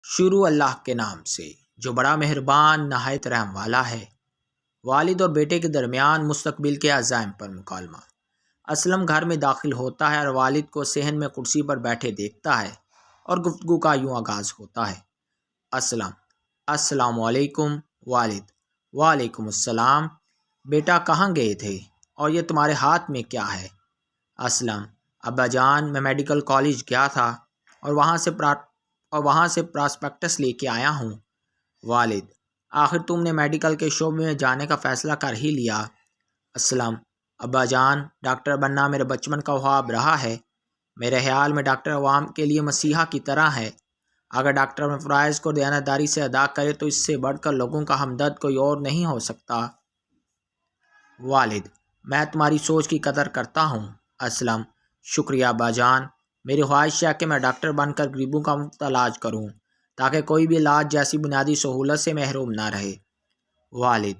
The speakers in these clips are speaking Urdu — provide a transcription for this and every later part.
شروع اللہ کے نام سے جو بڑا مہربان نہایت رحم والا ہے۔ والد اور بیٹے کے درمیان مستقبل کے عزائم پر مکالمہ۔ اسلم گھر میں داخل ہوتا ہے اور والد کو صحن میں کرسی پر بیٹھے دیکھتا ہے اور گفتگو کا یوں آغاز ہوتا ہے۔ اسلم: السلام علیکم۔ والد: وعلیکم السلام۔ بیٹا کہاں گئے تھے اور یہ تمہارے ہاتھ میں کیا ہے؟ اسلم: ابا جان، میں میڈیکل کالج گیا تھا اور وہاں سے پراسپیکٹس لے کے آیا ہوں۔ والد: آخر تم نے میڈیکل کے شعبے میں جانے کا فیصلہ کر ہی لیا؟ اسلم: ابا جان، ڈاکٹر بننا میرے بچپن کا خواب رہا ہے۔ میرے خیال میں ڈاکٹر عوام کے لیے مسیحا کی طرح ہے۔ اگر ڈاکٹر اپنے فرائض کو دیانتداری سے ادا کرے تو اس سے بڑھ کر لوگوں کا ہمدرد کوئی اور نہیں ہو سکتا۔ والد: میں تمہاری سوچ کی قدر کرتا ہوں۔ اسلم: شکریہ ابا جان۔ میری خواہش ہے کہ میں ڈاکٹر بن کر غریبوں کا مفت علاج کروں تاکہ کوئی بھی علاج جیسی بنیادی سہولت سے محروم نہ رہے۔ والد: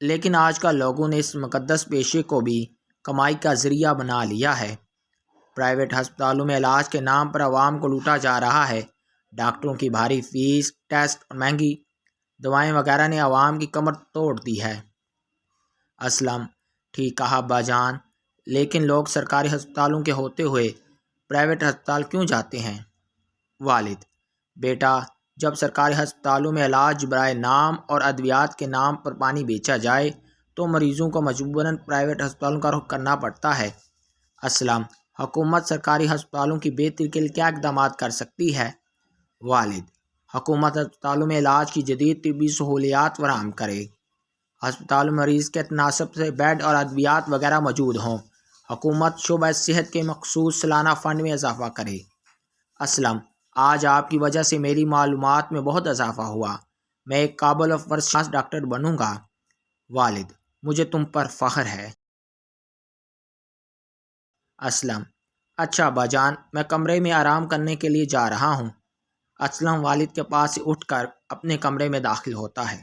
لیکن آج کل لوگوں نے اس مقدس پیشے کو بھی کمائی کا ذریعہ بنا لیا ہے۔ پرائیویٹ ہسپتالوں میں علاج کے نام پر عوام کو لوٹا جا رہا ہے۔ ڈاکٹروں کی بھاری فیس، ٹیسٹ اور مہنگی دوائیں وغیرہ نے عوام کی کمر توڑ دی ہے۔ اسلم: ٹھیک کہا ابا جان، لیکن لوگ سرکاری ہسپتالوں کے ہوتے ہوئے پرائیویٹ ہسپتال کیوں جاتے ہیں؟ والد: بیٹا، جب سرکاری ہسپتالوں میں علاج برائے نام اور ادویات کے نام پر پانی بیچا جائے تو مریضوں کو مجبوراً پرائیویٹ ہسپتالوں کا رخ کرنا پڑتا ہے۔ اسلم: حکومت سرکاری ہسپتالوں کی بہتری کے لیے کیا اقدامات کر سکتی ہے؟ والد: حکومت ہسپتالوں میں علاج کی جدید طبی سہولیات فراہم کرے۔ ہسپتال مریض کے تناسب سے بیڈ اور ادویات وغیرہ موجود ہوں۔ حکومت شعبہ صحت کے مخصوص سالانہ فنڈ میں اضافہ کرے۔ اسلم: آج آپ کی وجہ سے میری معلومات میں بہت اضافہ ہوا۔ میں ایک قابل و فرض ڈاکٹر بنوں گا۔ والد: مجھے تم پر فخر ہے۔ اسلم: اچھا ابا جان، میں کمرے میں آرام کرنے کے لیے جا رہا ہوں۔ اسلم والد کے پاس سے اٹھ کر اپنے کمرے میں داخل ہوتا ہے۔